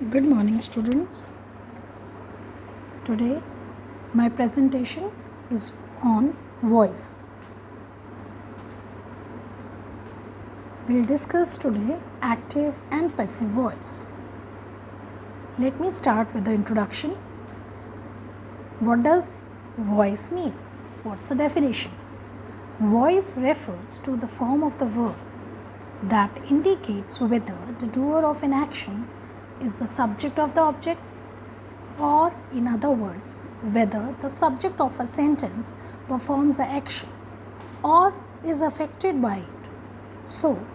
Good morning, students. Today, my presentation is on voice. We'll discuss today active and passive voice. Let me start with the introduction. What does voice mean? What's the definition? Voice refers to the form of the verb that indicates whether the doer of an action is the subject of the object, or in other words, whether the subject of a sentence performs the action or is affected by it. So,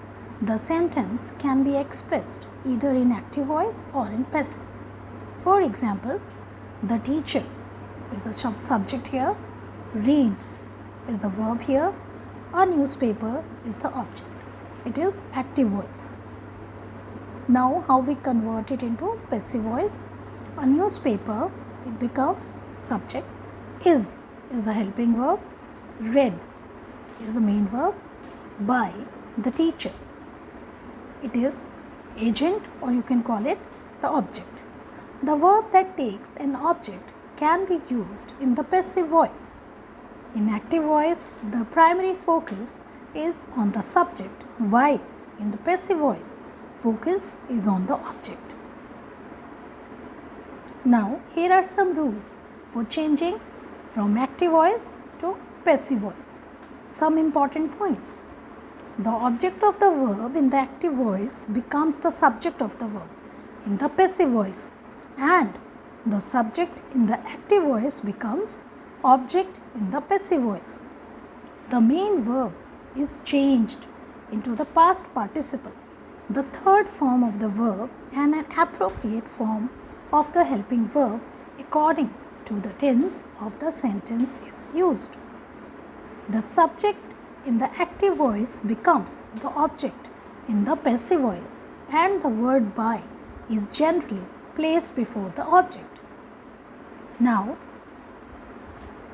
the sentence can be expressed either in active voice or in passive. For example, the teacher is the subject here, reads is the verb here, a newspaper is the object. It is active voice. Now, how we convert it into passive voice? A newspaper, it becomes subject, is the helping verb, read is the main verb, by the teacher. It is agent, or you can call it the object. The verb that takes an object can be used in the passive voice. In active voice, the primary focus is on the subject, while in the passive voice, focus is on the object. Now, here are some rules for changing from active voice to passive voice. Some important points. The object of the verb in the active voice becomes the subject of the verb in the passive voice, and the subject in the active voice becomes object in the passive voice. The main verb is changed into the past participle, the third form of the verb, and an appropriate form of the helping verb according to the tense of the sentence is used. The subject in the active voice becomes the object in the passive voice, and the word by is generally placed before the object. Now,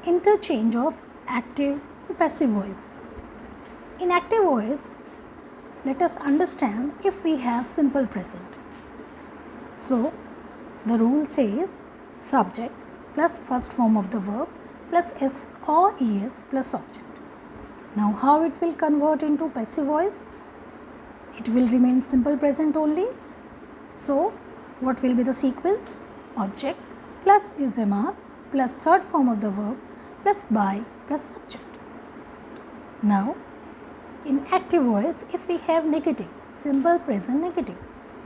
interchange of active and passive voice. In active voice, let us understand if we have simple present. So, the rule says subject plus first form of the verb plus s or es plus object. Now, how it will convert into passive voice? It will remain simple present only. So, what will be the sequence? Object plus is mr plus third form of the verb plus by plus subject. Now, in active voice, if we have negative, simple present negative,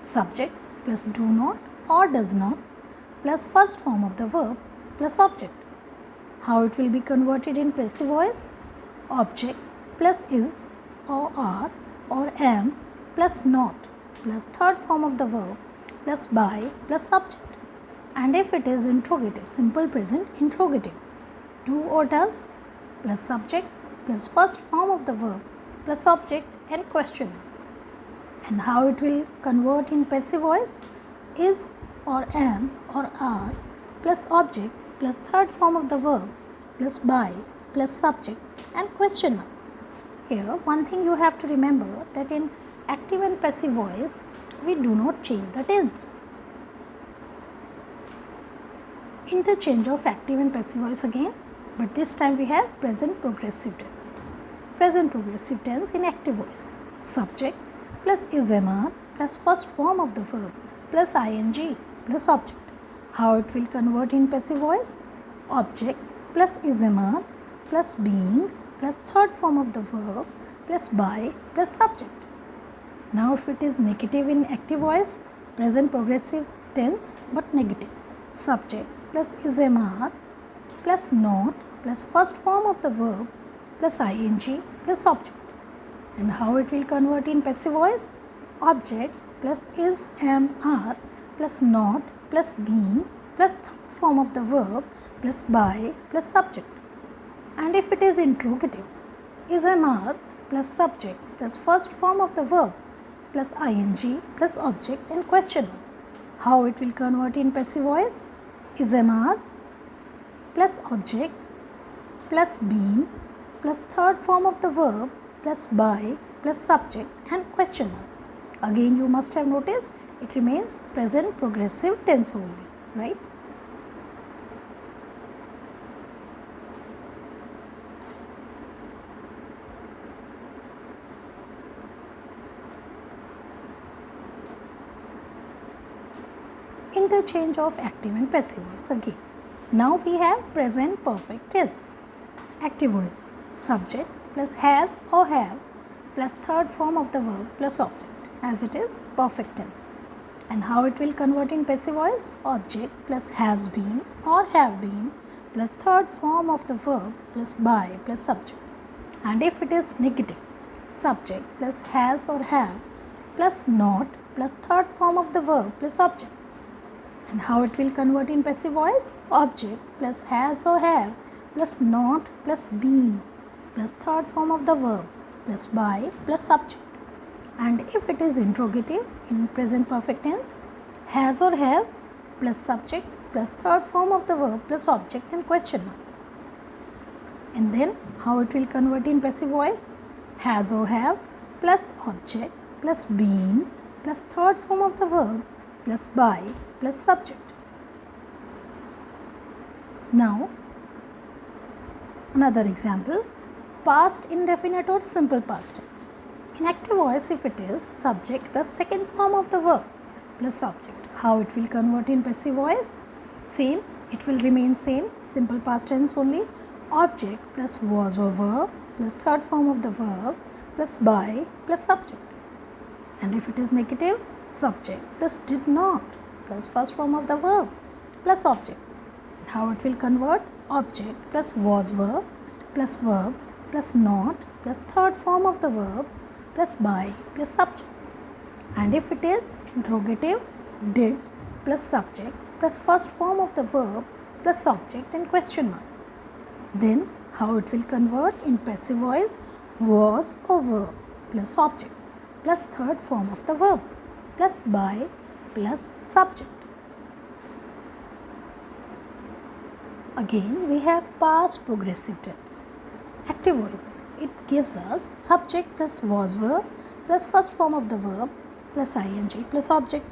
subject plus do not or does not plus first form of the verb plus object. How it will be converted in passive voice? Object plus is or are or am plus not plus third form of the verb plus by plus subject. And if it is interrogative, simple present interrogative, do or does plus subject plus first form of the verb plus object and question. And how it will convert in passive voice? Is or am or are plus object plus third form of the verb plus by plus subject and question mark. Here, one thing you have to remember, that in active and passive voice, we do not change the tense. Interchange of active and passive voice again, but this time we have present progressive tense. Present progressive tense in active voice, subject plus is mr plus first form of the verb plus ing plus object. How it will convert in passive voice? Object plus is mr plus being plus third form of the verb plus by plus subject. Now, if it is negative in active voice, present progressive tense but negative, subject plus is mr plus not plus first form of the verb plus ing plus object. And how it will convert in passive voice? Object plus is am are plus not plus being plus third form of the verb plus by plus subject. And if it is interrogative, is mr plus subject plus first form of the verb plus ing plus object and question mark. How it will convert in passive voice? Is mr plus object plus being plus third form of the verb plus by plus subject and question mark. Again, you must have noticed it remains present progressive tense only, right? Interchange of active and passive voice again. Now we have present perfect tense. Active voice, subject plus has or have plus third form of the verb plus object, as it is perfect tense. And how it will convert in passive voice? Object plus has been or have been plus third form of the verb plus by plus subject. And if it is negative, subject plus has or have plus not plus third form of the verb plus object. And how it will convert in passive voice? Object plus has or have plus not plus been plus third form of the verb plus by plus subject. And if it is interrogative in present perfect tense, has or have plus subject plus third form of the verb plus object and question mark. And then how it will convert in passive voice? Has or have plus object plus been plus third form of the verb plus by plus subject. Now another example, past indefinite or simple past tense. In active voice, if it is subject plus second form of the verb plus object, how it will convert in passive voice? Same, it will remain same, simple past tense only. Object plus was or were plus third form of the verb plus by plus subject. And if it is negative, subject plus did not plus first form of the verb plus object. How it will convert? Object plus was were plus verb plus not plus third form of the verb plus by plus subject. And if it is interrogative, did plus subject plus first form of the verb plus subject and question mark. Then how it will convert in passive voice? Was or were plus object plus third form of the verb plus by plus subject. Again we have past progressive tense. Active voice, it gives us subject plus was were plus first form of the verb plus ing plus object.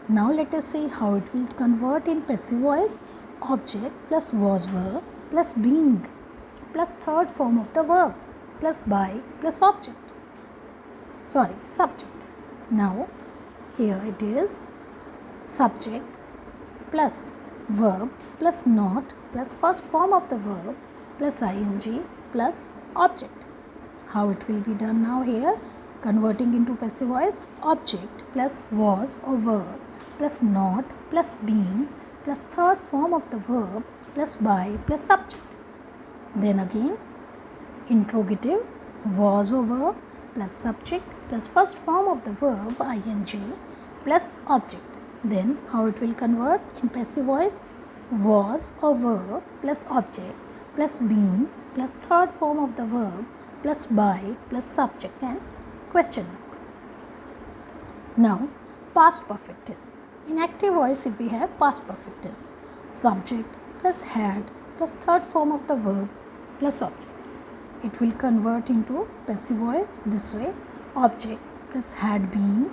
Now let us see how it will convert in passive voice. Object plus was were plus being plus third form of the verb plus by plus object. Subject. Now here it is subject plus verb plus not plus first form of the verb plus ing plus object. How it will be done now here? Converting into passive voice, object plus was or were plus not plus being plus third form of the verb plus by plus subject. Then again interrogative, was or were plus subject plus first form of the verb ing plus object. Then how it will convert in passive voice? Was or were plus object plus being plus third form of the verb plus by plus subject and question mark. Now past perfect tense. In active voice, if we have past perfect tense, subject plus had plus third form of the verb plus object, it will convert into passive voice this way: object plus had been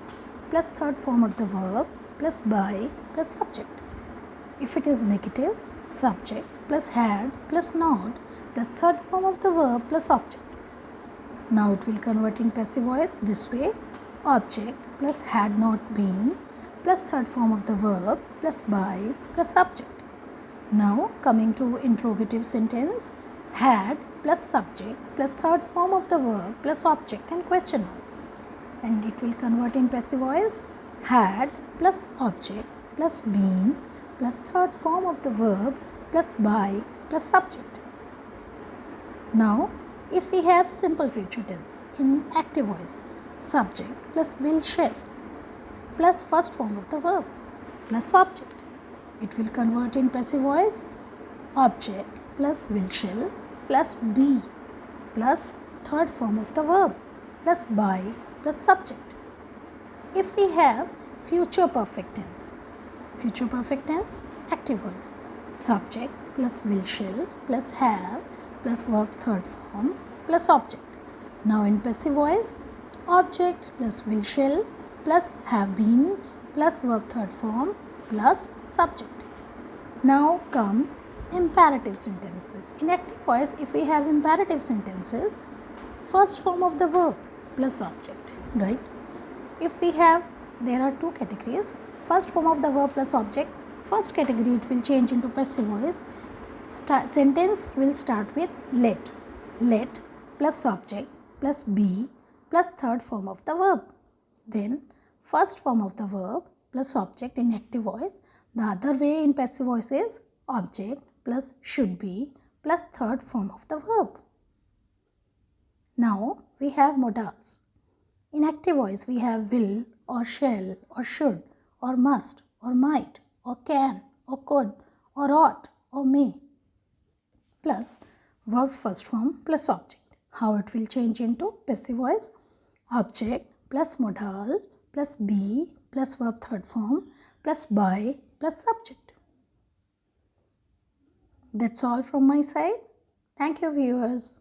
plus third form of the verb plus by plus subject. If it is negative, subject plus had plus not plus third form of the verb plus object. Now it will convert in passive voice this way: object plus had not been plus third form of the verb plus by plus subject. Now coming to interrogative sentence, had plus subject plus third form of the verb plus object and question mark. And it will convert in passive voice: had plus object plus been plus third form of the verb plus by plus subject. Now if we have simple future tense in active voice, subject plus will shall plus first form of the verb plus object, it will convert in passive voice: object plus will shall plus be plus third form of the verb plus by plus subject. If we have future perfect tense, active voice, subject plus will shall plus have plus verb third form plus object. Now in passive voice, object plus will shall plus have been plus verb third form plus subject. Now come imperative sentences. In active voice, if we have imperative sentences, first form of the verb plus object, right? If we have, there are two categories. First form of the verb plus object. First category, it will change into passive voice. Sentence will start with let. Let plus object plus be plus third form of the verb. Then first form of the verb plus object in active voice. The other way in passive voice is object plus should be plus third form of the verb. Now we have modals. In active voice we have will or shall or should or must or might or can or could or ought or may plus verb's first form plus object. How it will change into passive voice? Object plus modal plus be plus verb third form plus by plus subject. That's all from my side. Thank you, viewers.